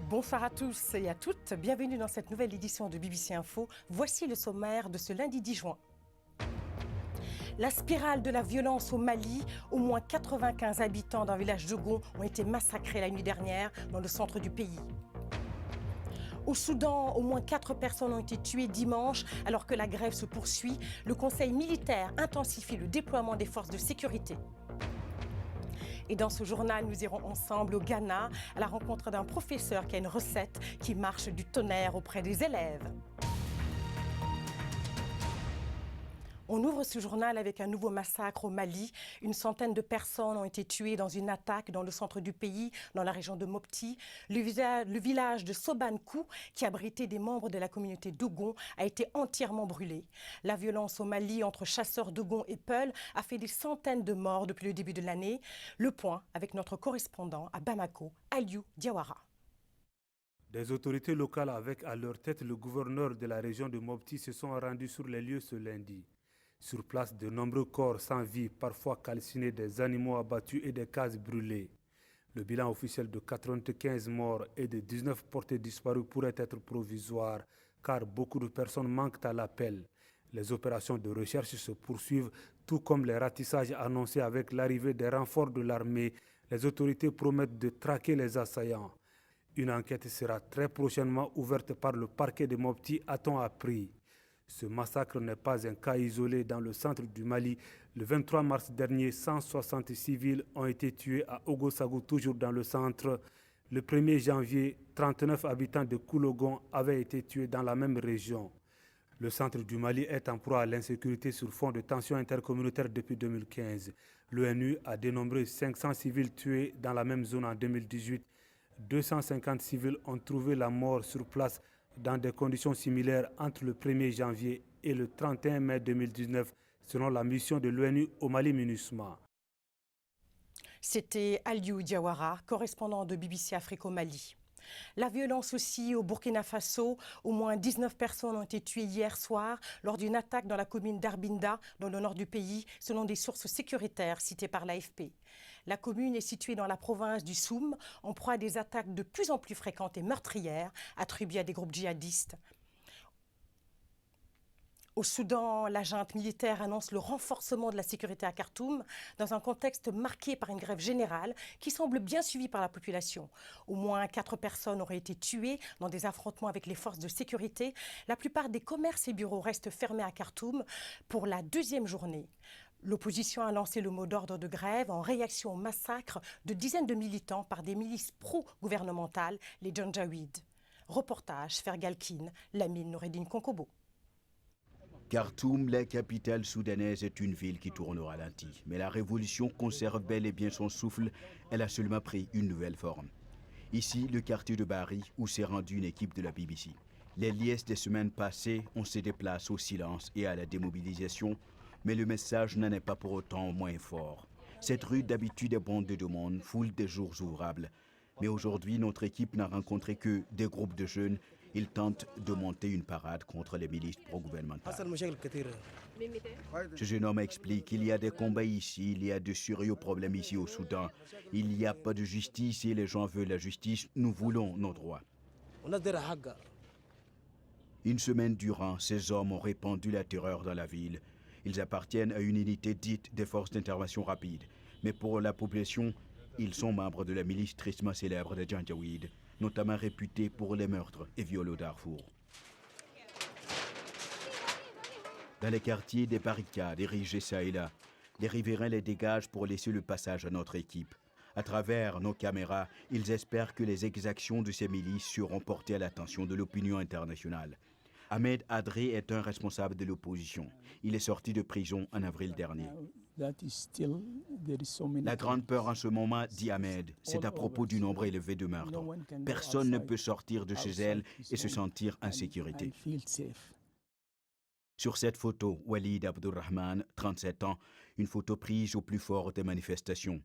Bonsoir à tous et à toutes, bienvenue dans cette nouvelle édition de BBC Info. Voici le sommaire de ce lundi 10 juin. La spirale de la violence au Mali, au moins 95 habitants d'un village d'Ogon ont été massacrés la nuit dernière dans le centre du pays. Au Soudan, au moins 4 personnes ont été tuées dimanche alors que la grève se poursuit. Le Conseil militaire intensifie le déploiement des forces de sécurité. Et dans ce journal, nous irons ensemble au Ghana à la rencontre d'un professeur qui a une recette qui marche du tonnerre auprès des élèves. On ouvre ce journal avec un nouveau massacre au Mali. Une centaine de personnes ont été tuées dans une attaque dans le centre du pays, dans la région de Mopti. Le village de Sobankou, qui abritait des membres de la communauté d'Ogon, a été entièrement brûlé. La violence au Mali entre chasseurs d'Ogon et Peul a fait des centaines de morts depuis le début de l'année. Le point avec notre correspondant à Bamako, Aliou Diawara. Des autorités locales avec à leur tête le gouverneur de la région de Mopti se sont rendus sur les lieux ce lundi. Sur place, de nombreux corps sans vie, parfois calcinés, des animaux abattus et des cases brûlées. Le bilan officiel de 95 morts et de 19 portés disparus pourrait être provisoire, car beaucoup de personnes manquent à l'appel. Les opérations de recherche se poursuivent, tout comme les ratissages annoncés avec l'arrivée des renforts de l'armée. Les autorités promettent de traquer les assaillants. Une enquête sera très prochainement ouverte par le parquet de Mopti, a-t-on appris. Ce massacre n'est pas un cas isolé dans le centre du Mali. Le 23 mars dernier, 160 civils ont été tués à Ogosagou, toujours dans le centre. Le 1er janvier, 39 habitants de Koulogon avaient été tués dans la même région. Le centre du Mali est en proie à l'insécurité sur fond de tensions intercommunautaires depuis 2015. L'ONU a dénombré 500 civils tués dans la même zone en 2018. 250 civils ont trouvé la mort sur place dans des conditions similaires entre le 1er janvier et le 31 mai 2019, selon la mission de l'ONU au Mali-MINUSMA. C'était Aliou Diawara, correspondant de BBC Afrique au Mali. La violence aussi au Burkina Faso. Au moins 19 personnes ont été tuées hier soir lors d'une attaque dans la commune d'Arbinda, dans le nord du pays, selon des sources sécuritaires citées par l'AFP. La commune est située dans la province du Soum, en proie à des attaques de plus en plus fréquentes et meurtrières attribuées à des groupes djihadistes. Au Soudan, la junte militaire annonce le renforcement de la sécurité à Khartoum dans un contexte marqué par une grève générale qui semble bien suivie par la population. Au moins 4 personnes auraient été tuées dans des affrontements avec les forces de sécurité. La plupart des commerces et bureaux restent fermés à Khartoum pour la 2e journée. L'opposition a lancé le mot d'ordre de grève en réaction au massacre de dizaines de militants par des milices pro-gouvernementales, les Janjaweed. Reportage Fergalkin, Lamine Noureddine Konkobo. Khartoum, la capitale soudanaise, est une ville qui tourne au ralenti. Mais la révolution conserve bel et bien son souffle. Elle a seulement pris une nouvelle forme. Ici, le quartier de Bari, où s'est rendue une équipe de la BBC. Les liesses des semaines passées, on se déplace au silence et à la démobilisation. Mais le message n'en est pas pour autant moins fort. Cette rue d'habitude est bondée de monde, foule des jours ouvrables. Mais aujourd'hui, notre équipe n'a rencontré que des groupes de jeunes. Ils tentent de monter une parade contre les milices pro-gouvernementales. Ce jeune homme explique qu'il y a des combats ici, il y a de sérieux problèmes ici au Soudan. Il n'y a pas de justice et les gens veulent la justice. Nous voulons nos droits. Une semaine durant, ces hommes ont répandu la terreur dans la ville. Ils appartiennent à une unité dite des forces d'intervention rapide. Mais pour la population, ils sont membres de la milice tristement célèbre des Janjaweed, notamment réputée pour les meurtres et viols au Darfour. Dans les quartiers, des barricades érigées çà et là. Les riverains les dégagent pour laisser le passage à notre équipe. À travers nos caméras, ils espèrent que les exactions de ces milices seront portées à l'attention de l'opinion internationale. Ahmed Adré est un responsable de l'opposition. Il est sorti de prison en avril dernier. La grande peur en ce moment, dit Ahmed, c'est à propos du nombre élevé de meurtres. Personne ne peut sortir de chez elle et se sentir en sécurité. Sur cette photo, Walid Abdurrahman, 37 ans, une photo prise au plus fort des manifestations.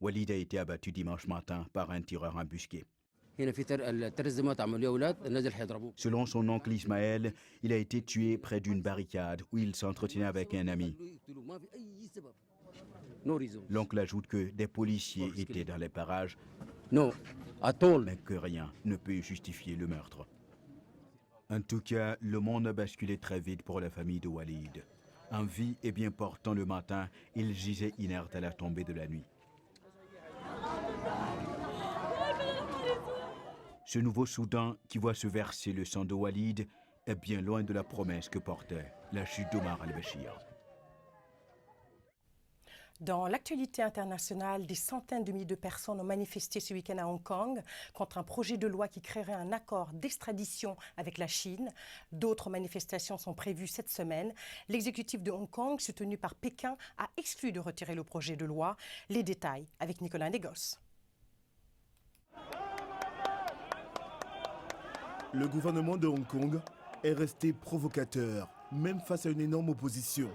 Walid a été abattu dimanche matin par un tireur embusqué. Selon son oncle Ismaël, il a été tué près d'une barricade où il s'entretenait avec un ami. L'oncle ajoute que des policiers étaient dans les parages, mais que rien ne peut justifier le meurtre. En tout cas, le monde a basculé très vite pour la famille de Walid. En vie et bien portant le matin, il gisait inerte à la tombée de la nuit. Ce nouveau Soudan qui voit se verser le sang de Walid est bien loin de la promesse que portait la chute d'Omar al-Béchir. Dans l'actualité internationale, des centaines de milliers de personnes ont manifesté ce week-end à Hong Kong contre un projet de loi qui créerait un accord d'extradition avec la Chine. D'autres manifestations sont prévues cette semaine. L'exécutif de Hong Kong, soutenu par Pékin, a exclu de retirer le projet de loi. Les détails avec Nicolas Negos. Le gouvernement de Hong Kong est resté provocateur, même face à une énorme opposition.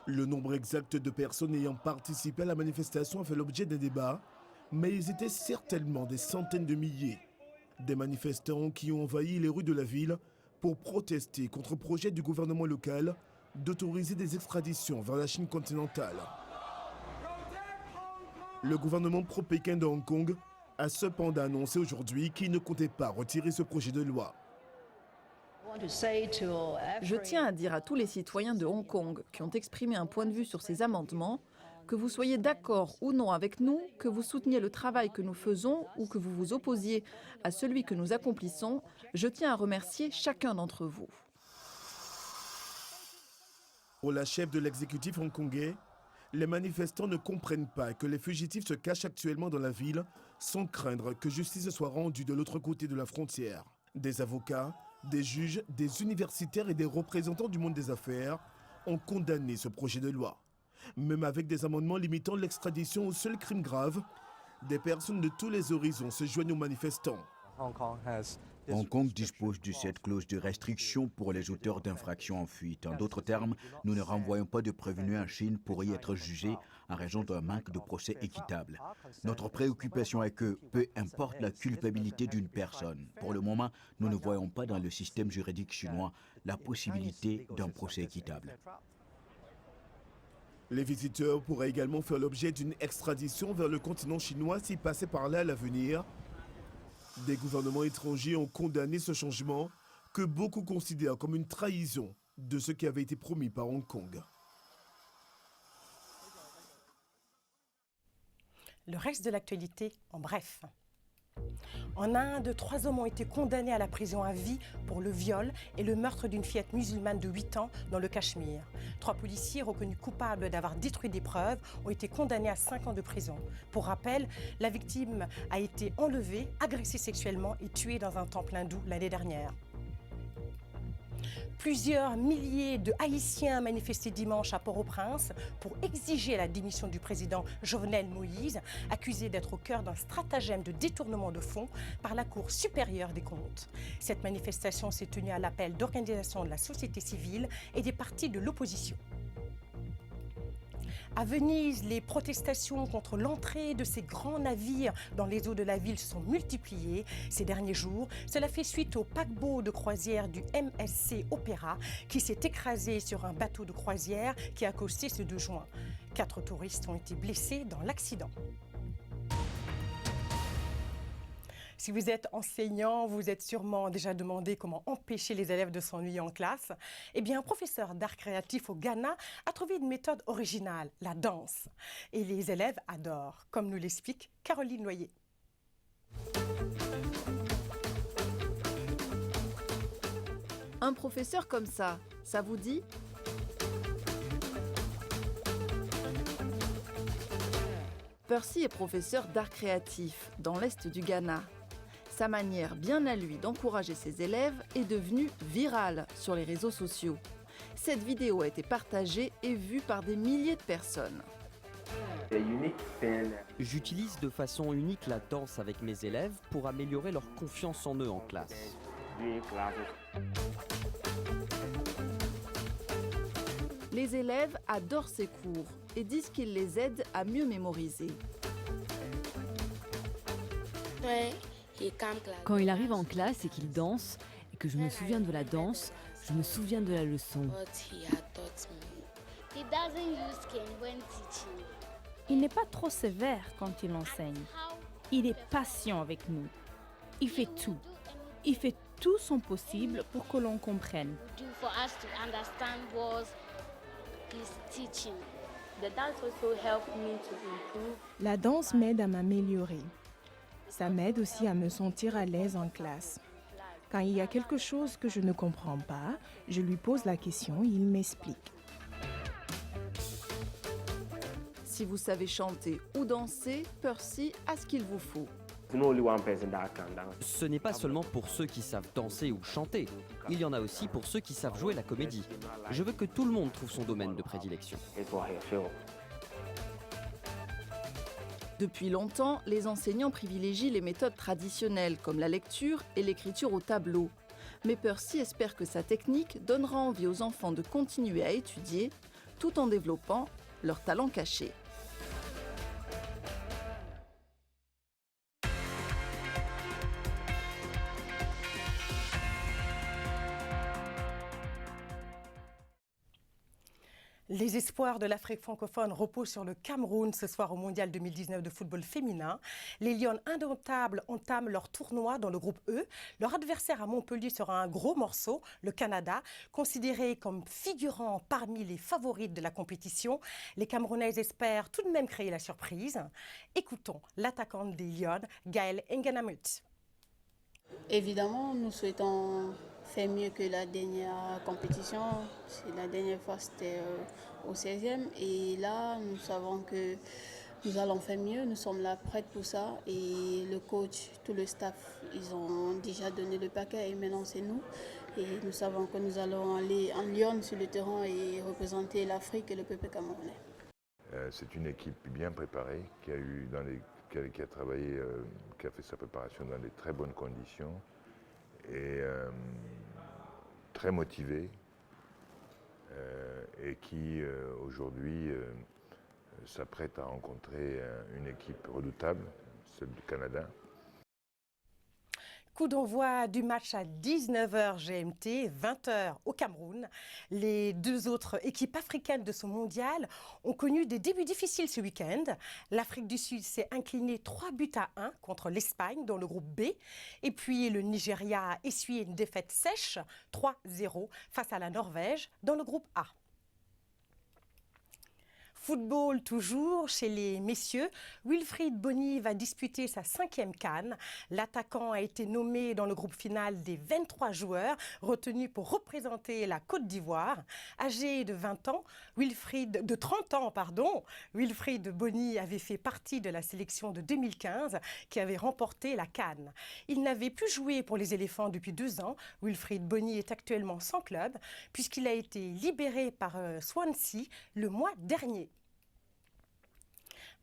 Le nombre exact de personnes ayant participé à la manifestation a fait l'objet d'un débat, mais ils étaient certainement des centaines de milliers. Des manifestants qui ont envahi les rues de la ville pour protester contre le projet du gouvernement local d'autoriser des extraditions vers la Chine continentale. Le gouvernement pro-Pékin de Hong Kong a cependant annoncé aujourd'hui qu'il ne comptait pas retirer ce projet de loi. Je tiens à dire à tous les citoyens de Hong Kong qui ont exprimé un point de vue sur ces amendements, que vous soyez d'accord ou non avec nous, que vous souteniez le travail que nous faisons ou que vous vous opposiez à celui que nous accomplissons, je tiens à remercier chacun d'entre vous. Pour la chef de l'exécutif hongkongais, les manifestants ne comprennent pas que les fugitifs se cachent actuellement dans la ville sans craindre que justice soit rendue de l'autre côté de la frontière. Des avocats, des juges, des universitaires et des représentants du monde des affaires ont condamné ce projet de loi. Même avec des amendements limitant l'extradition aux seuls crimes graves, des personnes de tous les horizons se joignent aux manifestants. Hong Kong dispose de cette clause de restriction pour les auteurs d'infractions en fuite. En d'autres termes, nous ne renvoyons pas de prévenus en Chine pour y être jugés en raison d'un manque de procès équitable. Notre préoccupation est que, peu importe la culpabilité d'une personne, pour le moment, nous ne voyons pas dans le système juridique chinois la possibilité d'un procès équitable. Les visiteurs pourraient également faire l'objet d'une extradition vers le continent chinois s'ils passaient par là à l'avenir. Des gouvernements étrangers ont condamné ce changement que beaucoup considèrent comme une trahison de ce qui avait été promis par Hong Kong. Le reste de l'actualité en bref. En Inde, 3 hommes ont été condamnés à la prison à vie pour le viol et le meurtre d'une fillette musulmane de 8 ans dans le Cachemire. 3 policiers reconnus coupables d'avoir détruit des preuves ont été condamnés à 5 ans de prison. Pour rappel, la victime a été enlevée, agressée sexuellement et tuée dans un temple hindou l'année dernière. Plusieurs milliers de Haïtiens manifestaient dimanche à Port-au-Prince pour exiger la démission du président Jovenel Moïse, accusé d'être au cœur d'un stratagème de détournement de fonds par la Cour supérieure des comptes. Cette manifestation s'est tenue à l'appel d'organisations de la société civile et des partis de l'opposition. À Venise, les protestations contre l'entrée de ces grands navires dans les eaux de la ville se sont multipliées ces derniers jours. Cela fait suite au paquebot de croisière du MSC Opéra qui s'est écrasé sur un bateau de croisière qui a accosté ce 2 juin. 4 touristes ont été blessés dans l'accident. Si vous êtes enseignant, vous êtes sûrement déjà demandé comment empêcher les élèves de s'ennuyer en classe. Eh bien, un professeur d'art créatif au Ghana a trouvé une méthode originale, la danse. Et les élèves adorent, comme nous l'explique Caroline Noyer. Un professeur comme ça vous dit ? Percy est professeur d'art créatif dans l'Est du Ghana. Sa manière bien à lui d'encourager ses élèves est devenue virale sur les réseaux sociaux. Cette vidéo a été partagée et vue par des milliers de personnes. J'utilise de façon unique la danse avec mes élèves pour améliorer leur confiance en eux en classe. Les élèves adorent ces cours et disent qu'ils les aident à mieux mémoriser. Quand il arrive en classe et qu'il danse, et que je me souviens de la danse, je me souviens de la leçon. Il n'est pas trop sévère quand il enseigne. Il est patient avec nous. Il fait tout. Il fait tout son possible pour que l'on comprenne. La danse m'aide à m'améliorer. Ça m'aide aussi à me sentir à l'aise en classe. Quand il y a quelque chose que je ne comprends pas, je lui pose la question et il m'explique. Si vous savez chanter ou danser, Percy a ce qu'il vous faut. Ce n'est pas seulement pour ceux qui savent danser ou chanter, il y en a aussi pour ceux qui savent jouer la comédie. Je veux que tout le monde trouve son domaine de prédilection. Depuis longtemps, les enseignants privilégient les méthodes traditionnelles comme la lecture et l'écriture au tableau. Mais Percy espère que sa technique donnera envie aux enfants de continuer à étudier tout en développant leurs talents cachés. Les espoirs de l'Afrique francophone reposent sur le Cameroun ce soir au Mondial 2019 de football féminin. Les Lions indomptables entament leur tournoi dans le groupe E. Leur adversaire à Montpellier sera un gros morceau, le Canada, considéré comme figurant parmi les favorites de la compétition. Les Camerounaises espèrent tout de même créer la surprise. Écoutons l'attaquante des Lions, Gaëlle Nganamut. Évidemment, nous souhaitons faire mieux que la dernière compétition. La dernière fois, c'était au 16e. Et là, nous savons que nous allons faire mieux. Nous sommes là prêtes pour ça. Et le coach, tout le staff, ils ont déjà donné le paquet. Et maintenant, c'est nous. Et nous savons que nous allons aller en Lyon sur le terrain et représenter l'Afrique et le peuple camerounais. C'est une équipe bien préparée qui a travaillé, qui a fait sa préparation dans de très bonnes conditions et très motivée et qui aujourd'hui s'apprête à rencontrer une équipe redoutable, celle du Canada. Coup d'envoi du match à 19h GMT, 20h au Cameroun. Les deux autres équipes africaines de ce mondial ont connu des débuts difficiles ce week-end. L'Afrique du Sud s'est inclinée 3-1 contre l'Espagne dans le groupe B. Et puis le Nigeria a essuyé une défaite sèche, 3-0, face à la Norvège dans le groupe A. Football toujours chez les messieurs. Wilfried Bony va disputer sa 5e CAN. L'attaquant a été nommé dans le groupe final des 23 joueurs retenus pour représenter la Côte d'Ivoire. Âgé de 30 ans, Wilfried Bony avait fait partie de la sélection de 2015 qui avait remporté la CAN. Il n'avait plus joué pour les éléphants depuis 2 ans. Wilfried Bony est actuellement sans club puisqu'il a été libéré par Swansea le mois dernier.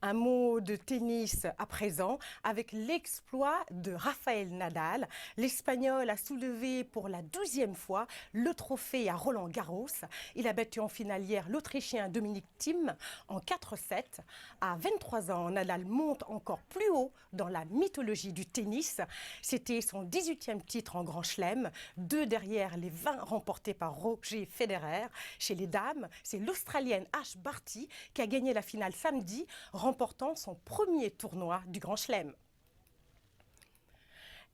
Un mot de tennis à présent avec l'exploit de Rafael Nadal. L'Espagnol a soulevé pour la 12e fois le trophée à Roland-Garros. Il a battu en finale hier l'Autrichien Dominic Thiem en 4-7. À 23 ans, Nadal monte encore plus haut dans la mythologie du tennis. C'était son 18e titre en Grand Chelem, 2 derrière les 20 remportés par Roger Federer. Chez les dames, c'est l'Australienne Ash Barty qui a gagné la finale samedi, remportant son premier tournoi du Grand Chelem.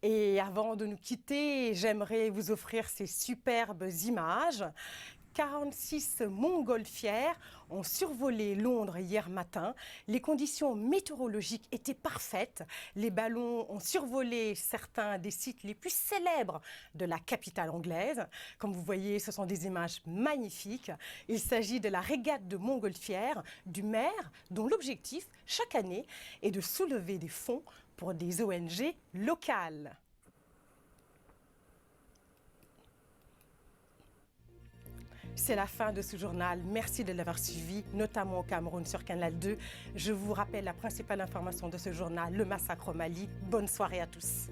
Et avant de nous quitter, j'aimerais vous offrir ces superbes images. 46 montgolfières ont survolé Londres hier matin. Les conditions météorologiques étaient parfaites. Les ballons ont survolé certains des sites les plus célèbres de la capitale anglaise. Comme vous voyez, ce sont des images magnifiques. Il s'agit de la régate de montgolfières du maire, dont l'objectif, chaque année, est de soulever des fonds pour des ONG locales. C'est la fin de ce journal. Merci de l'avoir suivi, notamment au Cameroun sur Canal 2. Je vous rappelle la principale information de ce journal, le massacre au Mali. Bonne soirée à tous.